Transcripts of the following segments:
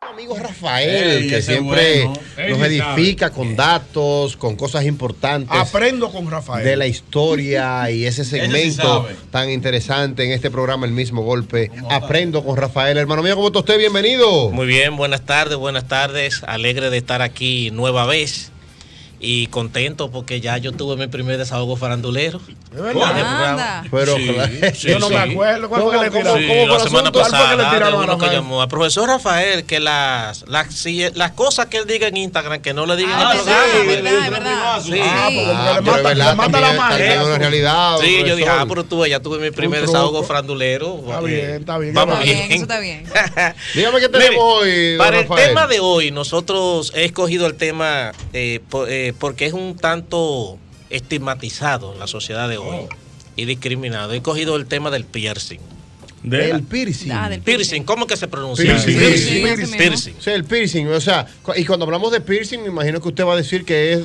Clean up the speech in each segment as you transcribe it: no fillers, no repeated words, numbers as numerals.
Amigo Rafael, que siempre nos edifica con datos, con cosas importantes. Aprendo con Rafael. De la historia y ese segmento tan interesante en este programa, El Mismo Golpe. Aprendo con Rafael. Hermano mío, ¿cómo está usted? Bienvenido. Muy bien, buenas tardes. Alegre de estar aquí nueva vez. Y contento porque ya yo tuve mi primer desahogo farandulero. ¿Es verdad? Pero yo no me acuerdo. ¿Cuál fue la semana pasada? Uno que llamó al profesor Rafael que las cosas que él diga en Instagram que no le digan en el programa. Porque le mata la madre. Es una realidad. Sí, yo dije, pero ya tuve mi primer desahogo farandulero. Está bien. Vamos bien. Eso está bien. Dígame qué tenemos hoy. Para el tema de hoy, nosotros he escogido el tema porque es un tanto estigmatizado en la sociedad de hoy y discriminado. He cogido el tema del piercing. Del piercing. Del Piercing, ¿cómo que se pronuncia? Piercing. O sea, el piercing, o sea, y cuando hablamos de piercing, me imagino que usted va a decir que es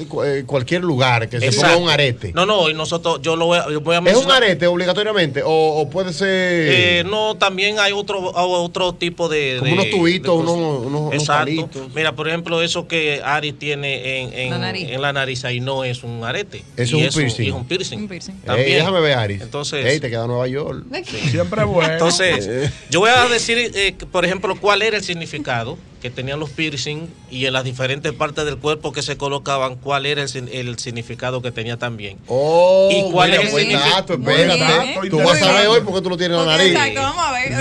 cualquier lugar, que se ponga un arete. No, y nosotros, yo voy a mencionar. ¿Es un arete obligatoriamente? ¿O puede ser...? No, también hay otro tipo de... Como unos tubitos, unos palitos. Mira, por ejemplo, eso que Ari tiene en la nariz, ahí no es un arete. Eso es un piercing. Es un piercing. También. Déjame ver, Ari. Entonces... te queda Nueva York. Siempre bueno. Entonces, yo voy a decir, por ejemplo, cuál era el significado que tenían los piercing y en las diferentes partes del cuerpo que se colocaban, cuál era el significado que tenía también. ¿Y cuál es el significado? Espérate. Tú vas a ver hoy porque tú lo tienes en la nariz. Exacto, vamos a ver.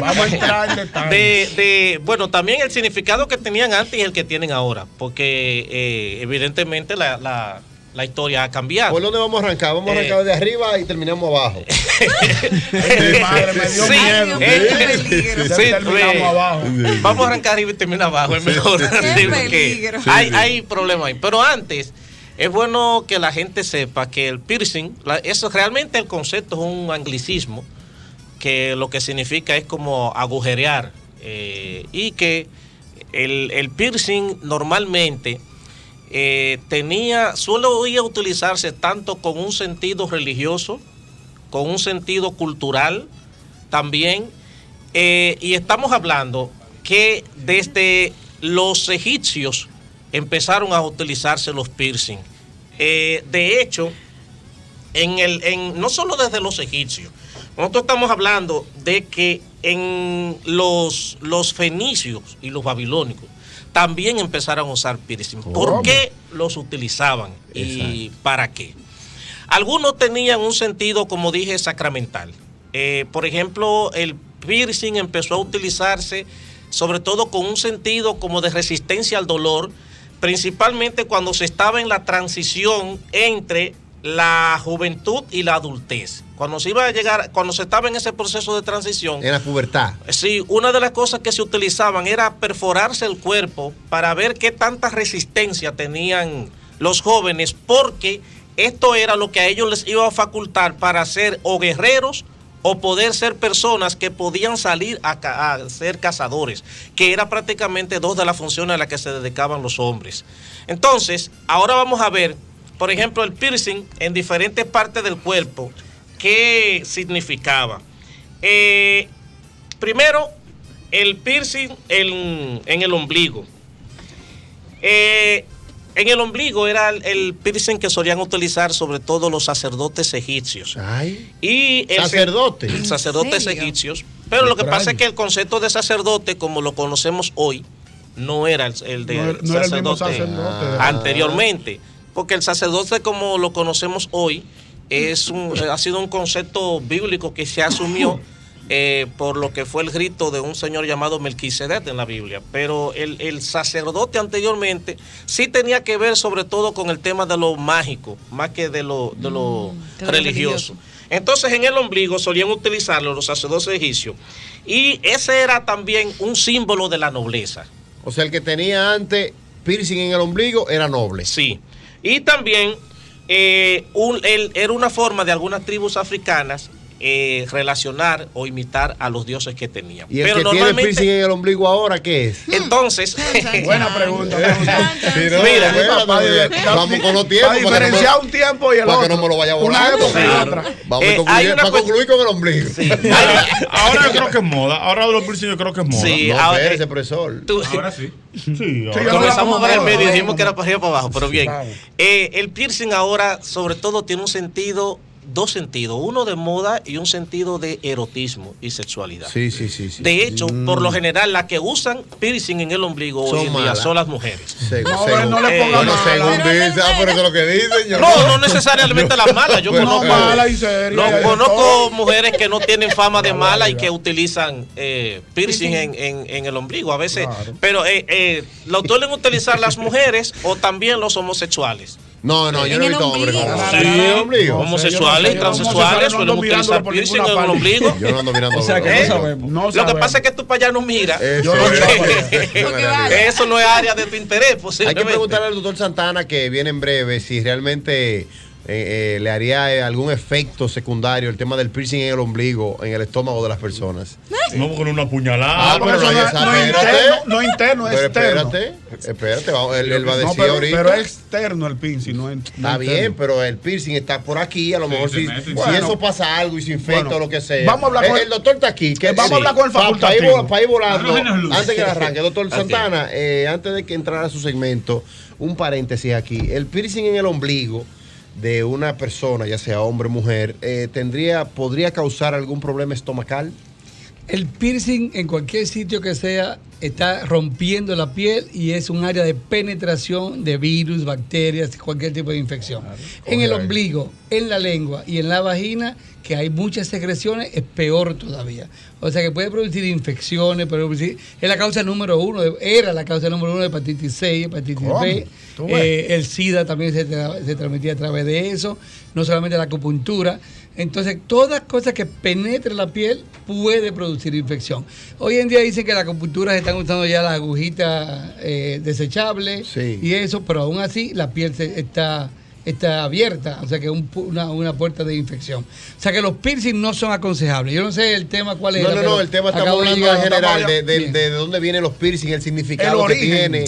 Vamos a entrar en detalle. Bueno, también el significado que tenían antes y el que tienen ahora, porque evidentemente la historia ha cambiado. ¿Por dónde vamos a arrancar? Vamos a arrancar de arriba y terminamos abajo. Mi madre me dio miedo. Terminamos abajo. Vamos a arrancar y terminar abajo. Es mejor. Peligro. Hay problemas ahí. Pero antes, es bueno que la gente sepa que el piercing, eso realmente el concepto es un anglicismo, que lo que significa es como agujerear. Y que el piercing normalmente suele utilizarse tanto con un sentido religioso, con un sentido cultural también, y estamos hablando que desde los egipcios empezaron a utilizarse los piercing. De hecho, no solo desde los egipcios, nosotros estamos hablando de que en los fenicios y los babilónicos también empezaron a usar piercing. ¿Por qué los utilizaban? ¿Y para qué? Algunos tenían un sentido, como dije, sacramental. Por ejemplo, el piercing empezó a utilizarse sobre todo con un sentido como de resistencia al dolor, principalmente cuando se estaba en la transición entre la juventud y la adultez. Cuando se estaba en ese proceso de transición. En la pubertad. Sí, una de las cosas que se utilizaban era perforarse el cuerpo para ver qué tanta resistencia tenían los jóvenes, porque esto era lo que a ellos les iba a facultar para ser o guerreros o poder ser personas que podían salir a ser cazadores, que era prácticamente dos de las funciones a las que se dedicaban los hombres. Entonces, ahora vamos a ver, por ejemplo, el piercing en diferentes partes del cuerpo. ¿Qué significaba? Primero, el piercing en el ombligo. En el ombligo era el piercing que solían utilizar sobre todo los sacerdotes egipcios. Sacerdotes egipcios. Pero lo que pasa es que el concepto de sacerdote, como lo conocemos hoy, no era el de sacerdote anteriormente. Porque el sacerdote, como lo conocemos hoy, ha sido un concepto bíblico que se asumió por lo que fue el grito de un señor llamado Melquisedec en la Biblia. Pero el sacerdote anteriormente sí tenía que ver sobre todo con el tema de lo mágico, más que de lo religioso. Entonces en el ombligo solían utilizarlo los sacerdotes egipcios, y ese era también un símbolo de la nobleza. O sea, el que tenía antes piercing en el ombligo era noble. Sí. Y también era una forma de algunas tribus africanas relacionar o imitar a los dioses que tenían. ¿Y el que tiene piercing en el ombligo ahora qué es? Entonces, buena pregunta. Mira, vamos con los tiempos. Para diferenciar un tiempo y el otro. Para que no me lo vaya a volar. Vamos a concluir con el ombligo. Ahora yo creo que es moda. Ahora de los piercing yo creo que es moda. Sí, no, espérese, profesor. Ahora sí. Comenzamos por el medio y dijimos que era para arriba para abajo, pero bien. El piercing ahora, sobre todo, tiene un sentido, dos sentidos, uno de moda y un sentido de erotismo y sexualidad. Sí. De hecho, por lo general, las que usan piercing en el ombligo hoy en día son las mujeres. No le pongan según dice, pero eso es lo que dicen. No necesariamente las malas. Yo conozco mujeres que no tienen fama de mala y que utilizan piercing en el ombligo a veces. Claro. Pero lo suelen utilizar las mujeres o también los homosexuales. No, yo no he visto hombres homosexuales y transexuales suelen utilizar piercing en el ombligo. Yo no ando mirando. O sea que no sabemos. Lo que pasa es que tú para allá no miras. Eso no es área de tu interés. Hay que preguntarle al doctor Santana, que viene en breve, si realmente le haría algún efecto secundario el tema del piercing en el ombligo, en el estómago de las personas. No, con una puñalada. Pero no interno, es externo. Espérate, él va a decir ahorita. Pero es externo el piercing, no está bien, pero el piercing está por aquí, a lo mejor si eso pasa algo y se infecta o lo que sea. Vamos a hablar con el doctor está aquí. Vamos a hablar con el facultativo. Para ir volando, antes que arranque, doctor Santana, antes de que entrara a su segmento, un paréntesis aquí. El piercing en el ombligo de una persona, ya sea hombre o mujer, podría causar algún problema estomacal. El piercing en cualquier sitio que sea está rompiendo la piel y es un área de penetración de virus, bacterias, cualquier tipo de infección. Claro. En el ombligo, en la lengua y en la vagina, que hay muchas secreciones, es peor todavía. O sea que puede producir infecciones, es la causa número uno, era la causa número uno de hepatitis C, hepatitis B. El SIDA también se transmitía a través de eso, no solamente la acupuntura. Entonces, todas cosas que penetren la piel puede producir infección. Hoy en día dicen que la acupuntura se están usando ya las agujitas desechables y eso, pero aún así la piel está abierta, o sea que es una puerta de infección. O sea que los piercings no son aconsejables. Yo no sé el tema cuál es. No, el tema estamos hablando en general de dónde vienen los piercings, el significado que tiene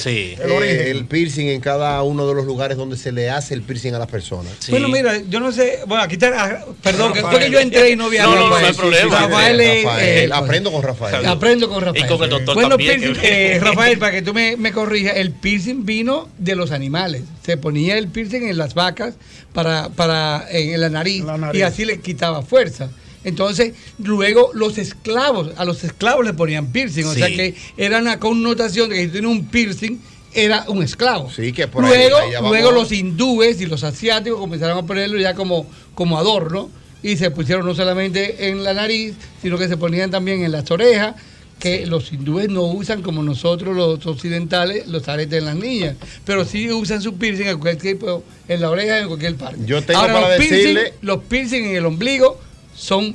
el piercing en cada uno de los lugares donde se le hace el piercing a las personas. Sí. Bueno, mira, yo no sé, bueno, aquí está, perdón, que fue que yo entré y no vi a Rafael. No hay problema. Rafael, aprendo con Rafael. Aprendo con Rafael. Y con el doctor bueno, también. Rafael, para que tú me corrijas, el piercing vino de los animales. Se ponía el piercing en las vacas en la nariz y así le quitaba fuerza. Entonces, luego a los esclavos le ponían piercing, o sea que era una connotación de que si tiene un piercing era un esclavo. Sí, que por luego los hindúes y los asiáticos comenzaron a ponerlo ya como adorno y se pusieron no solamente en la nariz, sino que se ponían también en las orejas, que los hindúes no usan como nosotros los occidentales los aretes en las niñas, pero sí usan su piercing en cualquier tipo, en la oreja, en cualquier parte. Yo tengo ahora, para decirle... los piercing en el ombligo son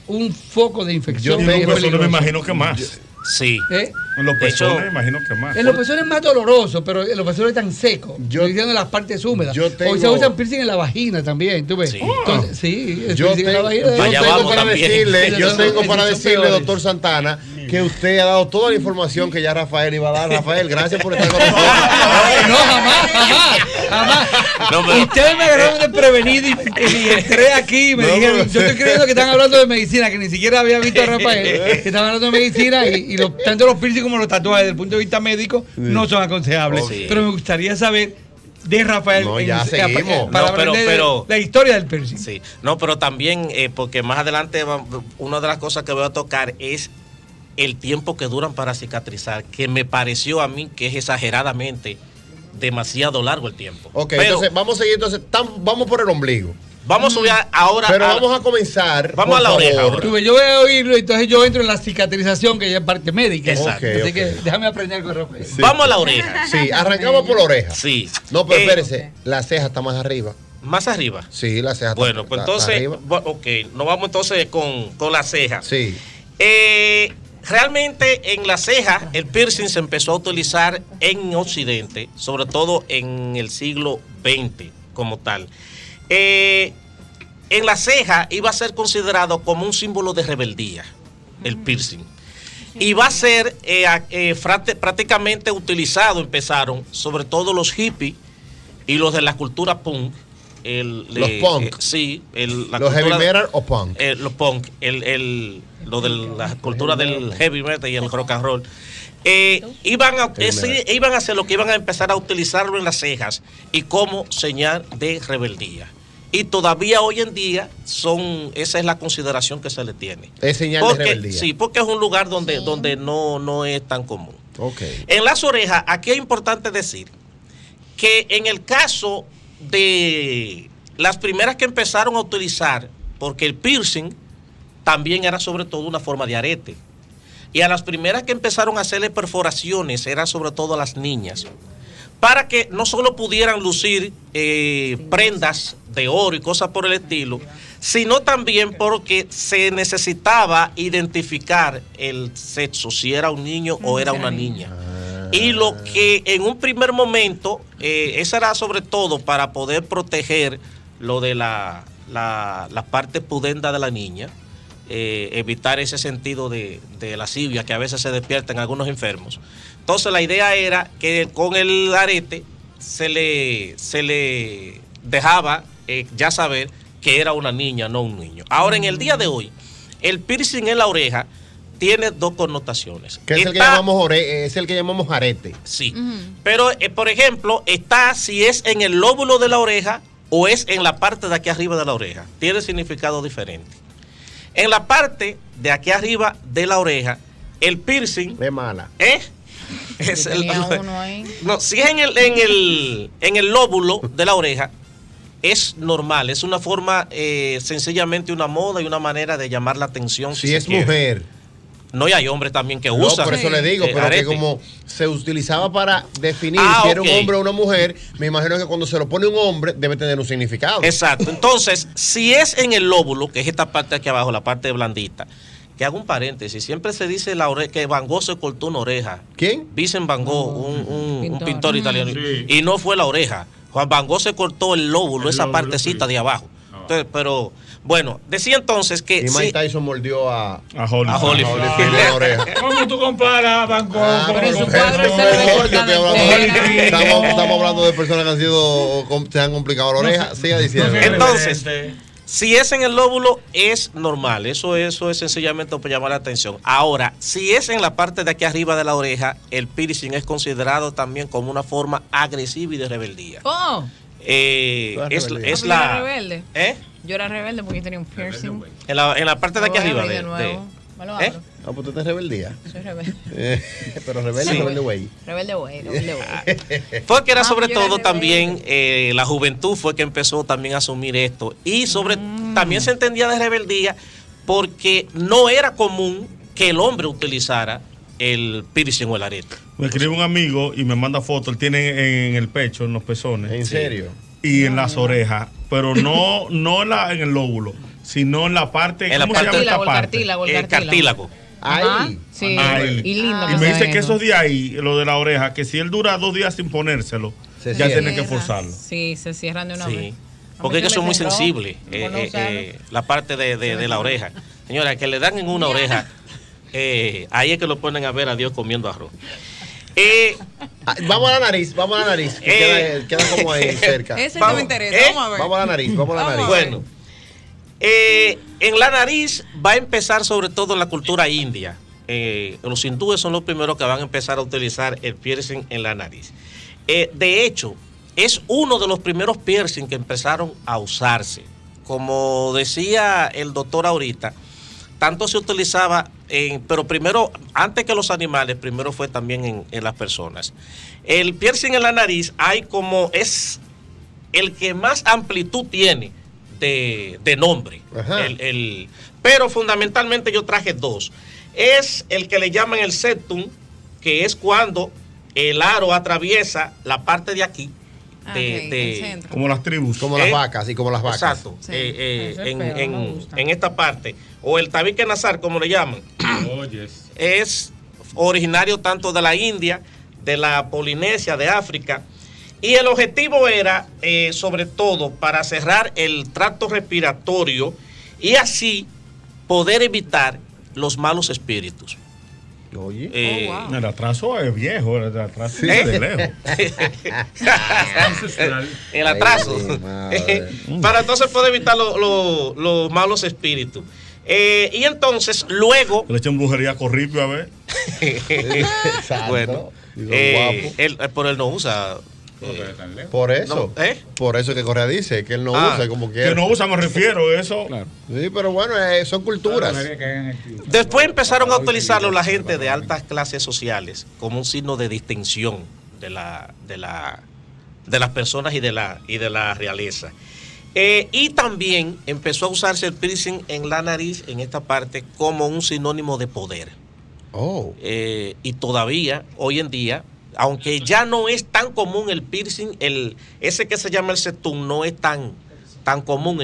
un foco de infección. Yo me imagino que más. Sí. En los pezones me imagino que más. En los pezones es más doloroso, pero en los pezones están secos. Yo estoy diciendo las partes húmedas. Hoy se usan piercing en la vagina también, ¿tú ves? Sí. Entonces, yo tengo para decirle, doctor Santana, que usted ha dado toda la información que ya Rafael iba a dar. Rafael, gracias por estar con nosotros. No, jamás. Ustedes me agarraron desprevenido y entré aquí y me dijeron, yo estoy creyendo que están hablando de medicina, que ni siquiera había visto a Rafael, que estaban hablando de medicina y tanto los piercing como los tatuajes desde el punto de vista médico no son aconsejables. Pero me gustaría saber de Rafael seguimos. Para pero la historia del piercing. Sí. No, pero también porque más adelante una de las cosas que voy a tocar es el tiempo que duran para cicatrizar, que me pareció a mí que es exageradamente demasiado largo el tiempo. Ok, pero, entonces vamos a seguir, vamos por el ombligo. Vamos a subir ahora. Pero vamos a comenzar. Vamos a la oreja ahora. Yo voy a oírlo, entonces yo entro en la cicatrización, que ya es parte médica. Exacto. Así que déjame aprender con Rafael. Sí. Vamos a la oreja. Sí, arrancamos por la oreja. Sí. No, pero espérese, la ceja está más arriba. ¿Más arriba? Sí, la ceja bueno, pues entonces, nos vamos entonces con la ceja. Sí. Realmente en la ceja el piercing se empezó a utilizar en Occidente, sobre todo en el siglo XX como tal. en la ceja iba a ser considerado como un símbolo de rebeldía, el piercing. Y va a ser prácticamente utilizado, empezaron, sobre todo los hippies y los de la cultura punk. Los punk. Sí. ¿Los heavy metal o punk? Los punk. Lo de la cultura del heavy metal y el rock and roll. Iban a hacer lo que iban a empezar a utilizarlo en las cejas y como señal de rebeldía. Y todavía hoy en día esa es la consideración que se le tiene. Es señal de rebeldía. Sí, porque es un lugar donde no es tan común. Okay. En las orejas, aquí es importante decir que en el caso de las primeras que empezaron a utilizar, porque el piercing también era sobre todo una forma de arete, y a las primeras que empezaron a hacerle perforaciones eran sobre todo a las niñas, para que no solo pudieran lucir prendas de oro y cosas por el estilo, sino también porque se necesitaba identificar el sexo, si era un niño o era una niña. Y lo que en un primer momento, esa era sobre todo para poder proteger lo de la parte pudenda de la niña, evitar ese sentido de lascivia que a veces se despierta en algunos enfermos. Entonces la idea era que con el arete se le dejaba ya saber que era una niña, no un niño. Ahora, en el día de hoy, el piercing en la oreja tiene dos connotaciones. Que es el que llamamos arete. Sí. Pero, por ejemplo, está si es en el lóbulo de la oreja o es en la parte de aquí arriba de la oreja. Tiene significado diferente. En la parte de aquí arriba de la oreja, el piercing... Es mala. No, si es en el lóbulo de la oreja, es normal, es una forma, sencillamente una moda y una manera de llamar la atención. Si es mujer. No, y hay hombres también que usan. Por eso le digo, pero arete. Que como se utilizaba para definir si era un hombre o una mujer, me imagino que cuando se lo pone un hombre debe tener un significado. Exacto. Entonces, si es en el lóbulo, que es esta parte de aquí abajo, la parte blandita, que hago un paréntesis, siempre se dice que Van Gogh se cortó una oreja. ¿Quién? Vincent Van Gogh, un pintor italiano. Sí. Y no fue la oreja. Juan Van Gogh se cortó el lóbulo, esa partecita de abajo. Entonces, pero... Bueno, decía entonces que... Y Mike Tyson mordió a Holyfield. La oreja. ¿Cómo tú comparas a Van Gogh? Pero en su cuadro se le Estamos hablando de personas que se han complicado la oreja. Siga diciendo. Entonces, si es en el lóbulo, es normal. Eso es sencillamente para llamar la atención. Ahora, si es en la parte de aquí arriba de la oreja, el piercing es considerado también como una forma agresiva y de rebeldía. Oh. Es la... rebelde. Yo era rebelde porque tenía un piercing. En la parte de aquí arriba de nuevo. Me lo abro. Ah, pues tú te rebeldía. Soy rebelde. Pero rebelde, rebelde güey. Rebelde güey. Porque era sobre todo también la juventud fue que empezó también a asumir esto. Y también se entendía de rebeldía porque no era común que el hombre utilizara el piercing o el arete. Me escribe un amigo y me manda fotos. Él tiene en el pecho, en los pezones. ¿En serio? Y en las orejas. Pero no en el lóbulo, sino en la parte... ¿Cómo se llama esta parte? El cartílago. Ahí. Sí. Ahí. Y lindo. Y me dice que esos de ahí, lo de la oreja, que si él dura 2 días sin ponérselo, ya tiene que forzarlo. Sí, se cierran de una vez. Porque es que son muy sensibles. La parte de la oreja. Señora, que le dan en una oreja, ahí es que lo ponen a ver a Dios comiendo arroz. Vamos a la nariz. Que queda como ahí cerca. Ese no me interesa. Vamos a la nariz. Bueno, en la nariz va a empezar sobre todo en la cultura india. Los hindúes son los primeros que van a empezar a utilizar el piercing en la nariz. De hecho, es uno de los primeros piercing que empezaron a usarse. Como decía el doctor ahorita, tanto se utilizaba, pero primero, antes que los animales, primero fue también en las personas. El piercing en la nariz es el que más amplitud tiene de nombre. Pero fundamentalmente yo traje 2. Es el que le llaman el septum, que es cuando el aro atraviesa la parte de aquí. Como las tribus. Como las vacas y como las vacas. Exacto. Sí. En esta parte. O el tabique nasal, como le llaman. Es originario tanto de la India, de la Polinesia, de África. Y el objetivo era, sobre todo, para cerrar el tracto respiratorio y así poder evitar los malos espíritus. Oye, el atraso es viejo, el atraso es de lejos. El atraso. Para entonces poder evitar los malos espíritus. Y entonces, luego. Le echan brujería a Corripio, a ver. Bueno, pero él no usa. Por eso. No, Por eso que Correa dice que él no usa como quiera. Que no usa, me refiero, eso. Claro. Sí, pero bueno, son culturas. Después empezaron a utilizarlo la gente de altas clases sociales como un signo de distinción de las personas y de la realeza. Y también empezó a usarse el piercing en la nariz, en esta parte, como un sinónimo de poder. Y todavía, hoy en día, aunque ya no es tan común el piercing, ese que se llama el septum no es tan común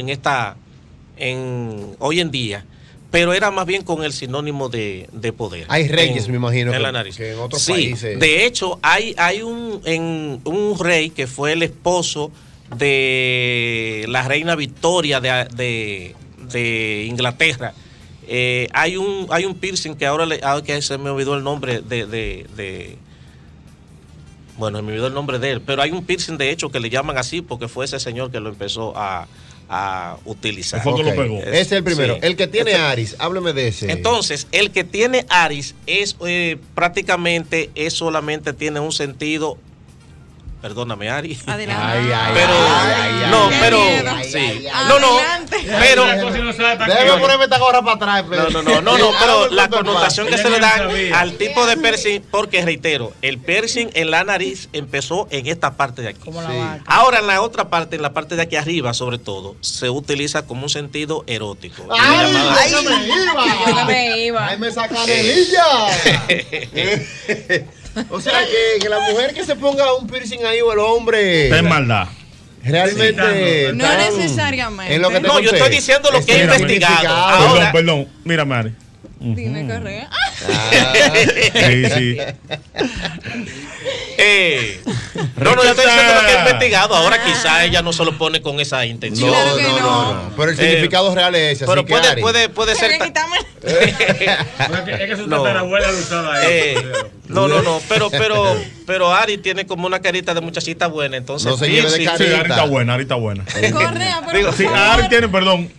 hoy en día, pero era más bien con el sinónimo de poder. Hay reyes, me imagino, en la nariz. Que en otros sí, países. De hecho, hay un rey que fue el esposo de la reina Victoria de Inglaterra. Hay un piercing que ahora que se me olvidó el nombre bueno, me olvidó el nombre de él, pero hay un piercing de hecho que le llaman así porque fue ese señor que lo empezó a utilizar. Lo pegó. Ese es el primero. Sí. El que tiene Aris, hábleme de ese. Entonces, el que tiene Aris es prácticamente solamente tiene un sentido. Perdóname, Ari. Adelante. Pero déjame ponerme esta gorra para atrás. Pero la connotación que se le da al tipo de piercing, porque reitero, el piercing en la nariz empezó en esta parte de aquí. Como la vaca. Ahora en la otra parte, en la parte de aquí arriba, sobre todo, se utiliza como un sentido erótico. Me iba. ¡Ay, me sacan elilla! O sea, que la mujer que se ponga un piercing ahí o el hombre. Está en maldad. Realmente. No necesariamente. En lo que te No, yo estoy diciendo lo que he investigado. Ahora, Perdón. Mira, Mari. Dime, Correa. Sí. No, yo estoy diciendo lo que he investigado. Ahora quizá ella no se lo pone con esa intención. No. Pero el significado real es ese. Pero así puede ser. Es que su tatarabuela lo usaba ahí. Pero Ari tiene como una carita de muchachita buena, entonces. No se lleve de carita. Sí, Ari está buena. Correa, pero Sí, Ari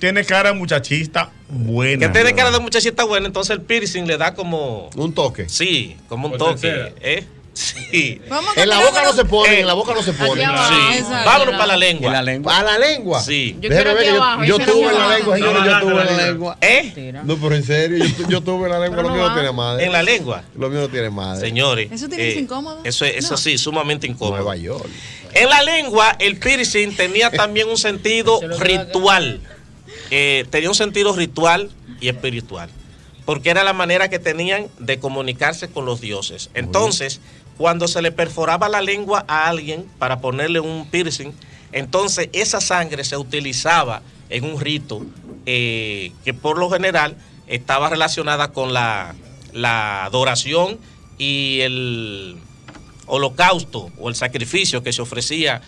tiene cara de muchachista buena. Que tiene cara de muchachita buena, entonces el piercing le da como un toque. Sí, como un toque. Sí. En la boca no se pone, en la boca no se pone. Sí. Vámonos para la lengua. ¿A la lengua? Sí. Yo quiero aquí abajo. Yo tuve en la lengua, señores, yo tuve en la lengua. ¿Eh? No, pero en serio, yo tuve en la lengua, lo mío no tiene madre. En la lengua. Lo mío no tiene madre. Señores. ¿Eso tiene que ser incómodo? Eso sí, sumamente incómodo. Nueva York. En la lengua, el piercing tenía también un sentido ritual. Tenía un sentido ritual y espiritual. Porque era la manera que tenían de comunicarse con los dioses. Entonces, cuando se le perforaba la lengua a alguien para ponerle un piercing, entonces esa sangre se utilizaba en un rito que por lo general estaba relacionada con la adoración y el holocausto o el sacrificio que se ofrecía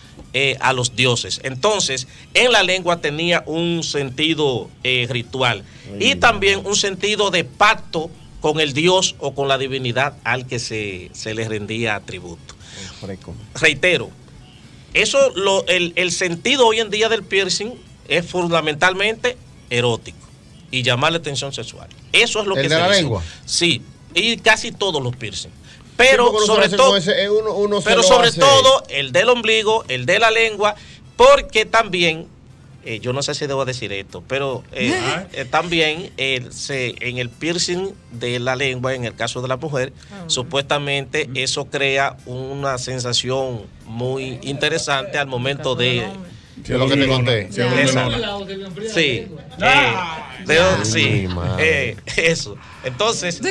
a los dioses. Entonces, en la lengua tenía un sentido ritual y también un sentido de pacto con el dios o con la divinidad al que se le rendía tributo. Reitero, el sentido hoy en día del piercing es fundamentalmente erótico y llamar la atención sexual. Eso es lo que se ¿El de la hizo. lengua? Sí, y casi todos los piercing. Pero Sí, sobre todo el del ombligo, el de la lengua, porque también, yo no sé si debo decir esto, pero también en el piercing de la lengua, en el caso de la mujer, supuestamente eso crea una sensación muy interesante al momento de... Sí, es lo que te conté. Sí. Eso. Entonces,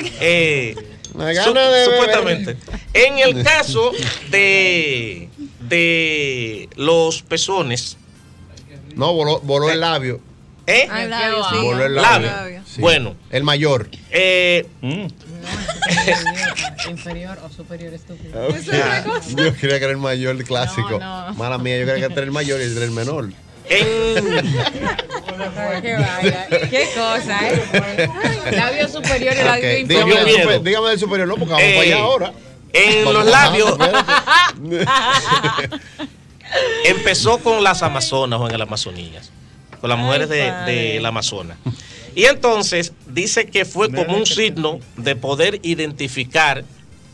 supuestamente. En el caso de los pezones. No, voló el labio. El labio, sí. Voló el labio. Sí. Bueno. El mayor. Inferior o superior estúpido. Okay. Yo creía que era el mayor el clásico. No. Mala mía, yo creía que era el mayor y el del menor. Qué vaya. Qué cosa, Labio superior y labio inferior. Dígame del superior, no, porque vamos para allá ahora. En vamos los labios. Empezó con las amazonas o en las Amazonías, con las mujeres del Amazonas. Y entonces dice que fue como un signo de poder identificar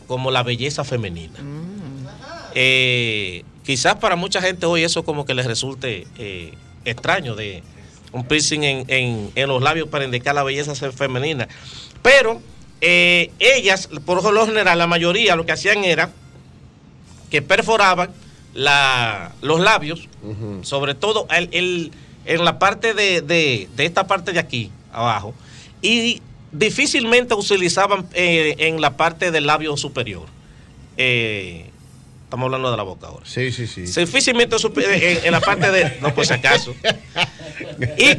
como la belleza femenina. Quizás para mucha gente hoy eso como que les resulte extraño, de un piercing en los labios para indicar la belleza femenina. Pero ellas, por lo general, la mayoría lo que hacían era que perforaban los labios, sobre todo en la parte de esta parte de aquí, abajo, y difícilmente utilizaban en la parte del labio superior. Estamos hablando de la boca ahora. Sí. Difícilmente en la parte de... No, por si acaso. Y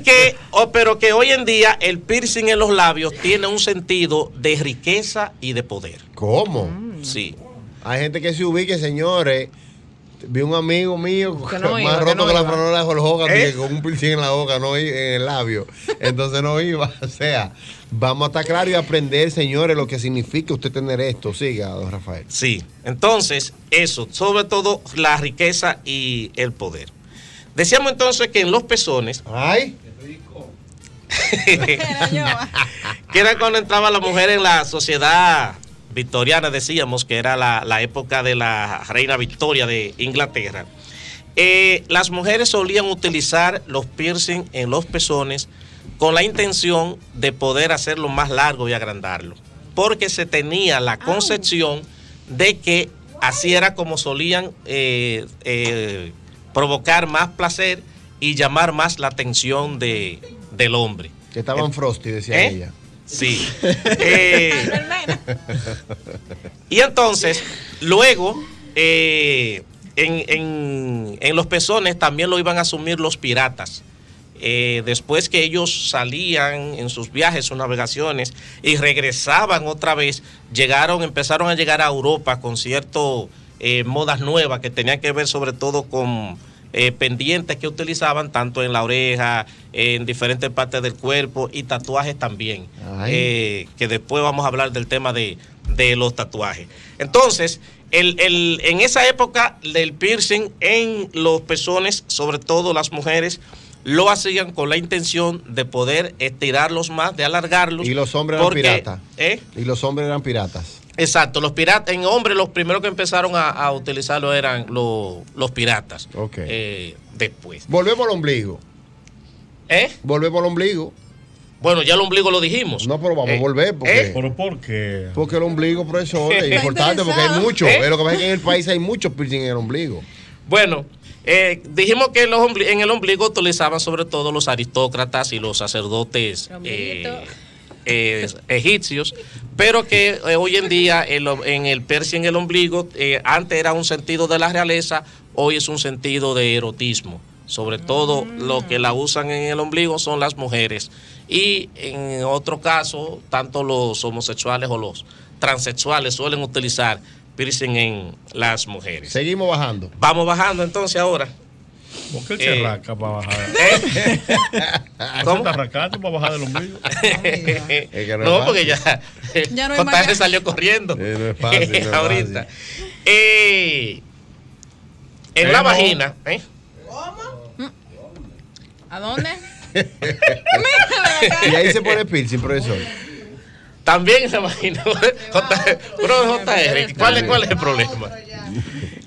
pero que hoy en día el piercing en los labios tiene un sentido de riqueza y de poder. ¿Cómo? Sí. Hay gente que se ubique, señores. Vi un amigo mío más roto que la franola de Hulk Hogan, con un piercing en la boca, no en el labio. Entonces no iba. O sea, vamos a estar claros y aprender, señores, lo que significa usted tener esto. Siga, don Rafael. Sí. Entonces, eso, sobre todo la riqueza y el poder. Decíamos entonces que en los pezones. ¡Ay! Que era cuando entraba la mujer en la sociedad victoriana, decíamos que era la época de la reina Victoria de Inglaterra. Las mujeres solían utilizar los piercing en los pezones con la intención de poder hacerlo más largo y agrandarlo, porque se tenía la concepción de que así era como solían provocar más placer y llamar más la atención del hombre. Que estaban frosty, decía ella. Sí. Y entonces, luego, en los pezones también lo iban a asumir los piratas. Después que ellos salían en sus viajes, sus navegaciones, y regresaban otra vez, empezaron a llegar a Europa con ciertas modas nuevas que tenían que ver sobre todo con pendientes que utilizaban tanto en la oreja, en diferentes partes del cuerpo, y tatuajes también, que después vamos a hablar del tema de los tatuajes. Entonces, en esa época del piercing en los pezones, sobre todo las mujeres, lo hacían con la intención de poder estirarlos más, de alargarlos. Y los hombres eran piratas. Y los hombres eran piratas. Exacto, los piratas, en hombres los primeros que empezaron a utilizarlo eran los piratas. Después. Volvemos al ombligo. Volvemos al ombligo. Bueno, ya el ombligo lo dijimos. No, pero vamos a volver. ¿Pero por qué? Porque el ombligo, profesor, es importante porque hay mucho. Lo que pasa es que en el país hay muchos piercing en el ombligo. Bueno, dijimos que en el ombligo utilizaban sobre todo los aristócratas y los sacerdotes egipcios, pero que hoy en día en el piercing en el ombligo, antes era un sentido de la realeza, hoy es un sentido de erotismo. Sobre todo lo que la usan en el ombligo son las mujeres, y en otro caso tanto los homosexuales o los transexuales suelen utilizar piercing en las mujeres. Seguimos bajando. Vamos bajando entonces ahora. ¿Por qué el charraca para bajar? ¿Cómo? ¿Está arrancando para bajar del ombligo? No, porque ya no JR salió corriendo. No es fácil, no es ahorita. fácil. En la vagina. ¿Cómo? ¿A dónde? Y ahí se pone piercing, profesor. También en la vagina. JR, ¿cuál es el problema?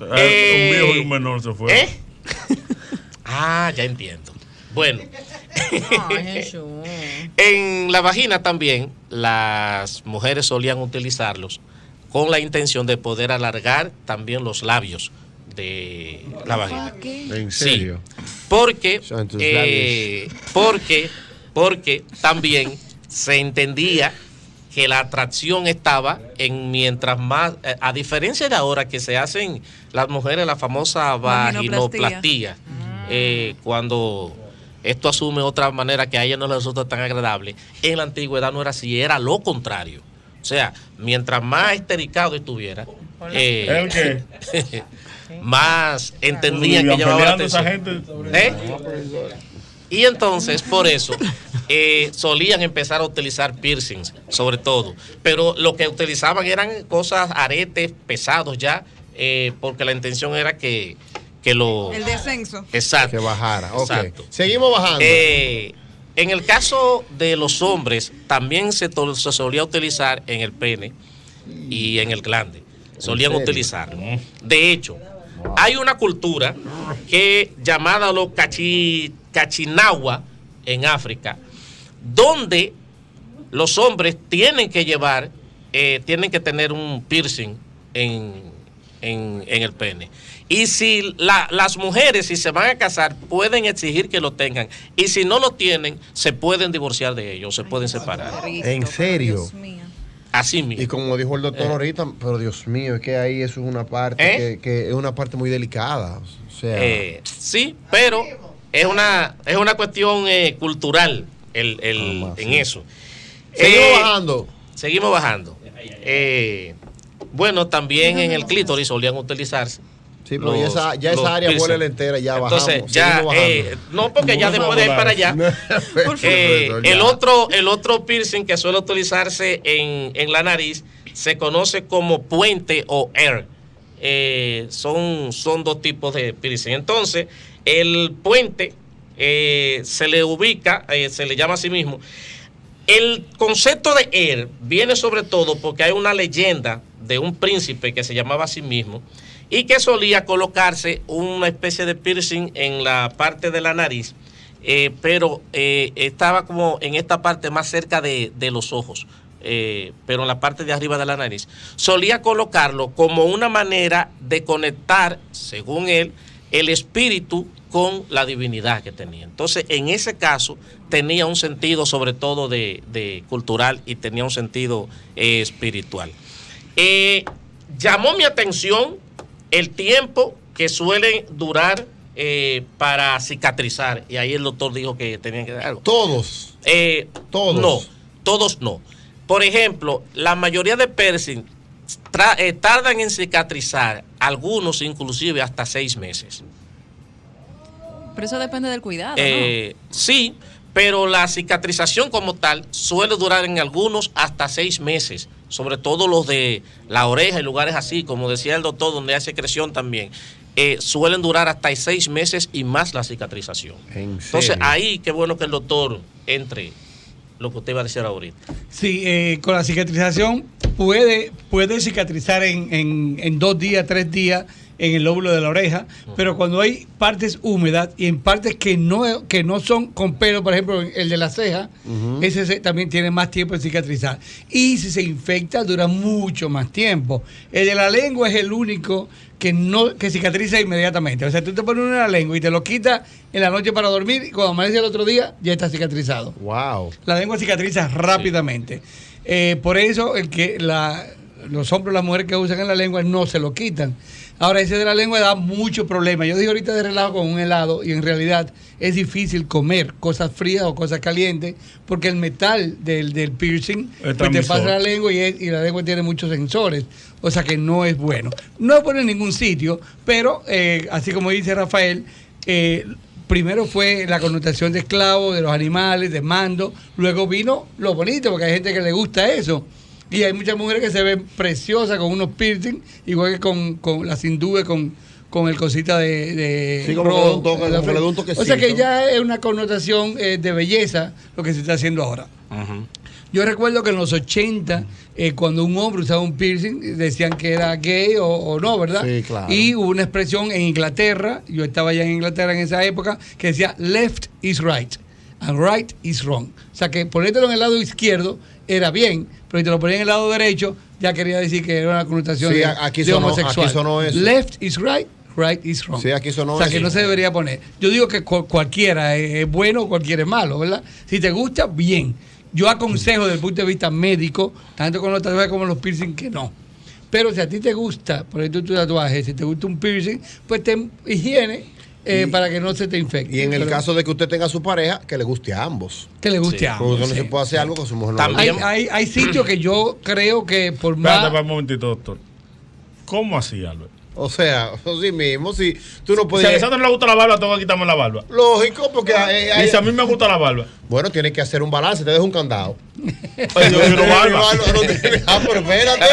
Un viejo y un menor se fue. Ya entiendo. Bueno, en la vagina también las mujeres solían utilizarlos con la intención de poder alargar también los labios de la vagina. ¿En serio? Sí, porque también se entendía que la atracción estaba en mientras más, a diferencia de ahora que se hacen las mujeres la famosa vaginoplastia, cuando esto asume otra manera que a ella no le resulta tan agradable. En la antigüedad no era así, era lo contrario. O sea, mientras más estericado estuviera, ¿El qué? más entendían que llamaba la atención. Esa gente. Y entonces, por eso, solían empezar a utilizar piercings, sobre todo. Pero lo que utilizaban eran cosas, aretes pesados ya, porque la intención era que lo... El descenso. Exacto. Que bajara. Ok. Exacto. Seguimos bajando. En el caso de los hombres, también se solía utilizar en el pene y en el glande. Solían utilizarlo. De hecho, hay una cultura que llamada los cachinagua en África, donde los hombres tienen que llevar, tienen que tener un piercing en el pene. Y si las mujeres, si se van a casar, pueden exigir que lo tengan. Y si no lo tienen, se pueden divorciar de ellos, se pueden separar. ¿En serio? Dios mío. Así mismo. Y como dijo el doctor ahorita, pero Dios mío, es que ahí eso es una parte que es una parte muy delicada. O sea, sí, pero es una cuestión cultural en eso. Seguimos bajando. Bueno, también en el clítoris solían utilizarse. Sí, pero esa área vuela entera, ya entonces, bajamos. Ya, no, porque ya después de ir para allá. El otro piercing que suele utilizarse en la nariz se conoce como puente o air. Son dos tipos de piercing. Entonces, el puente se le ubica, se le llama a sí mismo. El concepto de air viene sobre todo porque hay una leyenda de un príncipe que se llamaba a sí mismo y que solía colocarse una especie de piercing en la parte de la nariz, pero estaba como en esta parte más cerca de los ojos, pero en la parte de arriba de la nariz. Solía colocarlo como una manera de conectar, según él, el espíritu con la divinidad que tenía. Entonces, en ese caso, tenía un sentido sobre todo de cultural y tenía un sentido espiritual. Llamó mi atención el tiempo que suelen durar para cicatrizar. Y ahí el doctor dijo que tenían que dar algo. ¿Todos? Todos. No, todos no. Por ejemplo, la mayoría de piercing tardan en cicatrizar, algunos inclusive hasta 6 meses. Pero eso depende del cuidado, ¿no? Sí, pero la cicatrización como tal suele durar en algunos hasta 6 meses, sobre todo los de la oreja y lugares así, como decía el doctor, donde hay secreción también. Suelen durar hasta 6 meses y más la cicatrización. Entonces, ahí qué bueno que el doctor entre lo que usted iba a decir ahorita. Sí, con la cicatrización puede cicatrizar en 2 días, 3 días en el lóbulo de la oreja, pero cuando hay partes húmedas y en partes que no son con pelo, por ejemplo, el de la ceja, ese también tiene más tiempo de cicatrizar. Y si se infecta, dura mucho más tiempo. El de la lengua es el único que cicatriza inmediatamente. O sea, tú te pones uno en la lengua y te lo quitas en la noche para dormir y cuando amanece el otro día ya está cicatrizado. Wow. La lengua cicatriza rápidamente. Por eso los hombres o las mujeres que usan en la lengua no se lo quitan. Ahora, ese de la lengua da mucho problema. Yo dije ahorita de relajo con un helado y en realidad es difícil comer cosas frías o cosas calientes porque el metal del piercing pues te pasa la lengua y la lengua tiene muchos sensores. O sea que no es bueno. No es bueno en ningún sitio, pero así como dice Rafael, primero fue la connotación de esclavo, de los animales, de mando. Luego vino lo bonito porque hay gente que le gusta eso. Y hay muchas mujeres que se ven preciosas con unos piercing, igual que con las hindúes, con el cosita de sí, como rojo, le da un toquecito. O sea que ya es una connotación de belleza lo que se está haciendo ahora. Yo recuerdo que en los 80, cuando un hombre usaba un piercing, decían que era gay o no, ¿verdad? Sí, claro. Y hubo una expresión en Inglaterra, yo estaba ya en Inglaterra en esa época, que decía left is right and right is wrong. O sea que ponértelo en el lado izquierdo era bien, pero si te lo ponía en el lado derecho, ya quería decir que era una connotación de homosexual. Aquí sonó eso. Left is right, right is wrong. Sí, aquí sonó o sea, eso. que no se debería poner. Yo digo que cualquiera es bueno o cualquiera es malo, ¿verdad? Si te gusta, bien. Yo aconsejo desde el punto de vista médico, tanto con los tatuajes como los piercing, que no. Pero si a ti te gusta, por ejemplo, tu tatuaje, si te gusta un piercing, pues ten higiene, para que no se te infecte. Y en el caso de que usted tenga a su pareja, que le guste a ambos. Que le guste a ambos. Porque no se puede hacer algo con su mujer. También hay sitios que yo creo que por más... Espérate un momentito, doctor. ¿Cómo así, Albert? O sea, así mismo, si tú no puedes... Si a Alessandro le gusta la barba, tengo que quitarme la barba. Lógico, porque... Y si a mí me gusta la barba. Bueno, tiene que hacer un balance, te dejo un candado. Pues yo quiero barba. Pero espérate.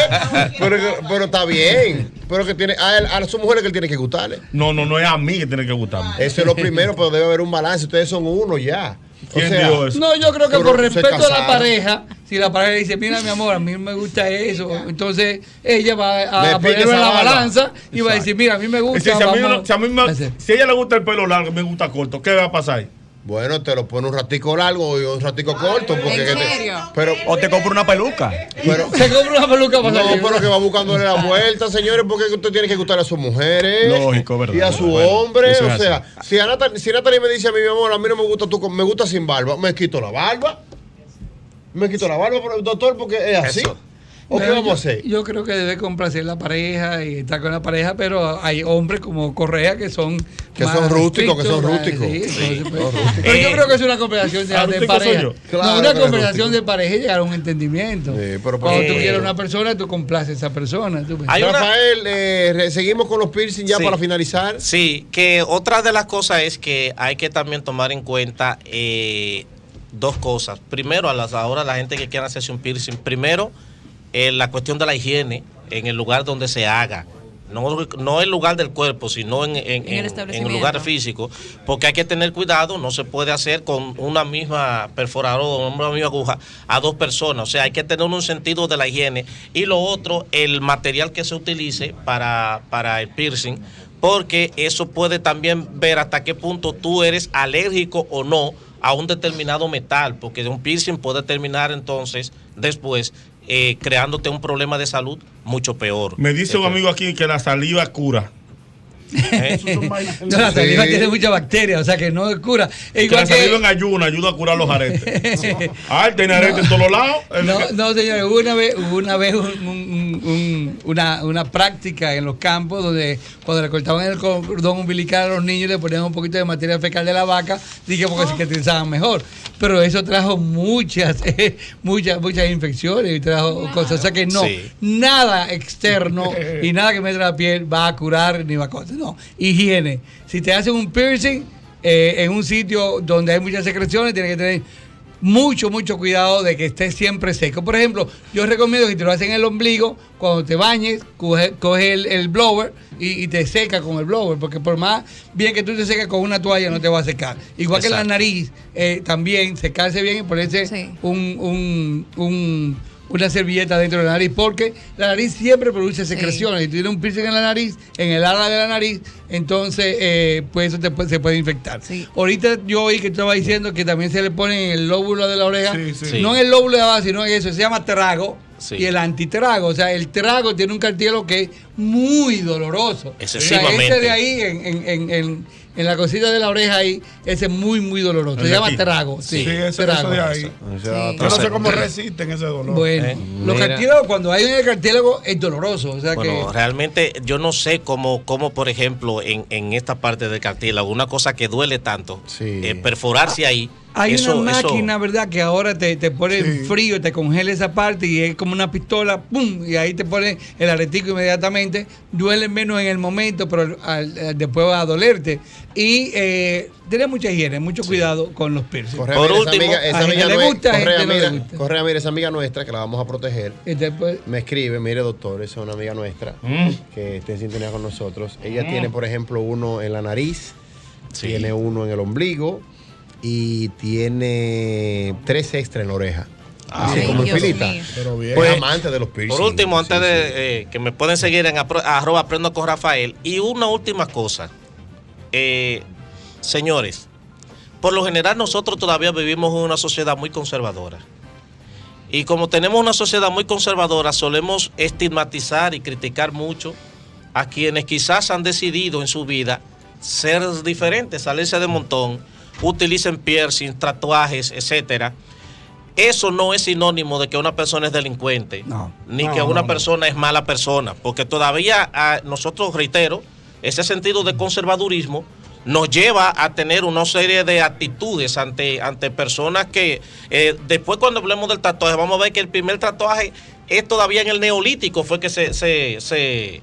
Pero está bien. Pero que tiene... A su mujer es que él tiene que gustarle. No es a mí que tiene que gustarme. Eso es lo primero, pero debe haber un balance. Ustedes son uno ya. ¿Quién dijo eso? No, yo creo que por se respeto a la casaron. pareja, si la pareja dice, mira mi amor, a mí me gusta eso, entonces ella va Me a pique ponerlo en esa la barba. balanza y va a decir, mira, a mí me gusta. Si a vamos si a ella le gusta el pelo largo, me gusta corto, ¿qué va a pasar ahí? Bueno, te lo pone un ratico largo y un ratico corto. Porque ¿En serio? O te compra una peluca. Pero, se compra una peluca para no, salir. pero que va buscándole la vuelta, señores, porque usted tiene que gustar a sus mujeres. Lógico, ¿verdad? Y a su Bueno, hombre. eso es O sea, si Natalie me dice a mí, mi amor, a mí no me gusta me gusta sin barba, me quito la barba. Me quito la barba, doctor, porque es así. Eso. ¿O qué Pero vamos a hacer? Yo creo que debe complacer la pareja y estar con la pareja, pero hay hombres como Correa que son rústicos, estrictos, sí, entonces, pues, rústicos. pero yo creo que es una conversación de rústico pareja. soy yo. Claro No, una que conversación rústico. de pareja y llegar a un entendimiento. Sí, pero Cuando tú porque- quieres una persona, tú complaces a esa persona. tú ves. Hay una- Rafael, seguimos con los piercing ya Sí. para finalizar. Sí, que otra de las cosas es que hay que también tomar en cuenta dos cosas. Primero, ahora la gente que quiera hacerse un piercing, primero, la cuestión de la higiene en el lugar donde se haga. No el lugar del cuerpo, sino en el lugar físico, porque hay que tener cuidado, no se puede hacer con una misma perforadora, una misma aguja a dos personas, o sea, hay que tener un sentido de la higiene. Y lo otro, el material que se utilice para el piercing, porque eso puede también ver hasta qué punto tú eres alérgico o no a un determinado metal, porque un piercing puede terminar entonces después creándote un problema de salud mucho peor. Me dice un amigo aquí que la saliva cura. No, la saliva tiene mucha bacteria, o sea que no es cura. Es Que igual la saliva en ayuno ayuda a curar los aretes. Ah, él tiene aretes en todos los lados. No, señores, hubo una vez una práctica en los campos donde cuando le cortaban el cordón umbilical a los niños le ponían un poquito de materia fecal de la vaca, dije porque cicatrizaban mejor. Pero eso trajo muchas infecciones y trajo cosas. O sea que no, Sí. nada externo y nada que meta la piel va a curar ni va a cosas. No, higiene. Si te hacen un piercing en un sitio donde hay muchas secreciones, tienes que tener mucho cuidado de que esté siempre seco. Por ejemplo, yo recomiendo que te lo hacen en el ombligo, cuando te bañes, coge el blower y te seca con el blower, porque por más bien que tú te seques con una toalla no te va a secar. Igual que la Exacto. nariz, también secarse bien y ponerse Sí. una servilleta dentro de la nariz, porque la nariz siempre produce secreciones. Si tú tienes un piercing en la nariz, en el ala de la nariz, entonces pues eso se puede infectar. Sí. Ahorita yo oí que tú estabas diciendo que también se le pone en el lóbulo de la oreja, Sí. no en el lóbulo de abajo, sino en eso, se llama trago. Sí. Y el antitrago, o sea, el trago tiene un cartílago que es muy doloroso. Excesivamente. O sea, ese de ahí en la cosita de la oreja ahí, ese es muy doloroso. Se El de llama aquí. trago. Sí, Sí, eso trago. de ahí. Sí. Yo no sé cómo resisten ese dolor. Bueno, los Mira. cartílagos, cuando hay en el cartílago, es doloroso. O sea Bueno, que. realmente yo no sé cómo por ejemplo, en esta parte del cartílago, una cosa que duele tanto, Sí. Perforarse ahí. Hay eso, una eso- máquina, ¿verdad? Que ahora te pone frío, te congela esa parte y es como una pistola, ¡pum! Y ahí te pone el aretico inmediatamente. Duele menos en el momento, pero después va a dolerte. Y tener mucha higiene, mucho cuidado con los piercings. Correa, Por mira, último, esa a amiga gente le gusta, a Correa, gente no le mira, gusta. Correa, mira, esa amiga nuestra que la vamos a proteger. Y después, Me escribe, mire doctor, esa es una amiga nuestra que está en sintonía con nosotros. Ella tiene, por ejemplo, uno en la nariz, Sí. tiene uno en el ombligo y tiene 3 extra en la oreja. Así Ay, como en Dios filita. mío. Pero bien. Pues amante de los piercing. Por último, antes Sí, de que me pueden seguir en @aprendo con Rafael. Y una última cosa. Señores, por lo general nosotros todavía vivimos en una sociedad muy conservadora. Y como tenemos una sociedad muy conservadora, solemos estigmatizar y criticar mucho a quienes quizás han decidido en su vida ser diferentes, salirse de montón, utilicen piercing, tatuajes, etcétera. Eso no es sinónimo de que una persona es delincuente, No. ni que una persona es mala persona, porque todavía nosotros, reitero, ese sentido de conservadurismo nos lleva a tener una serie de actitudes ante personas que después cuando hablemos del tatuaje vamos a ver que el primer tatuaje es todavía en el Neolítico, fue que se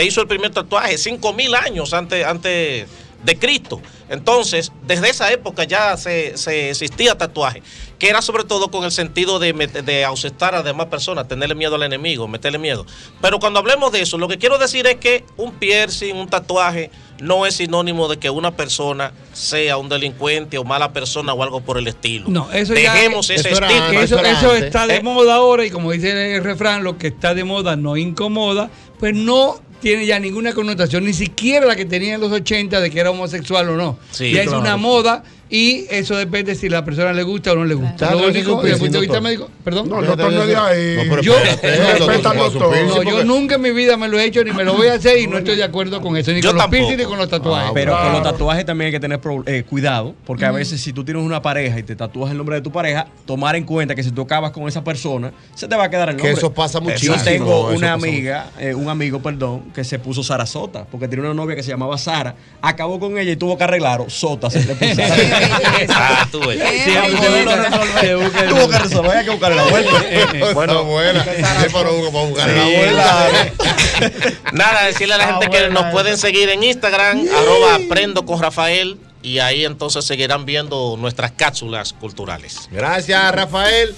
hizo el primer tatuaje, 5.000 años antes de Cristo. Entonces, desde esa época ya se existía tatuaje, que era sobre todo con el sentido de ausentar a demás personas, tenerle miedo al enemigo, meterle miedo. Pero cuando hablemos de eso, lo que quiero decir es que un piercing, un tatuaje, no es sinónimo de que una persona sea un delincuente o mala persona o algo por el estilo. No, eso dejemos ese estigma. Eso está de moda ahora, y como dice el refrán, lo que está de moda no incomoda, pues no tiene ya ninguna connotación, ni siquiera la que tenía en los 80 de que era homosexual o no. Sí, ya claro. Es una moda, y eso depende si la persona le gusta o no le gusta. Lo único, desde el punto de vista médico, perdón. No, el doctor no es de ahí. No, pero Yo, respeta al doctor. No, yo nunca en mi vida me lo he hecho ni me lo voy a hacer, y no estoy de acuerdo con eso, ni Yo con los tampoco. piercing ni con los tatuajes. Pero con los tatuajes también hay que tener cuidado, porque a veces si tú tienes una pareja y te tatúas el nombre de tu pareja, tomar en cuenta que si tú acabas con esa persona, se te va a quedar el nombre. Que eso pasa muchísimo. Yo tengo eso una pasa amiga, un amigo, que se puso Sarasota, porque tenía una novia que se llamaba Sara, acabó con ella y tuvo que arreglarlo, Sota se le puso. Ah, tú ves. Tuvo que resolver, hay que buscarle la vuelta. Bueno, buena. Sí, para buscar la Sí, vuelta. Nada, decirle a la gente que nos pueden seguir en Instagram, @aprendo con Rafael, y ahí entonces seguirán viendo nuestras cápsulas culturales. Gracias, Rafael.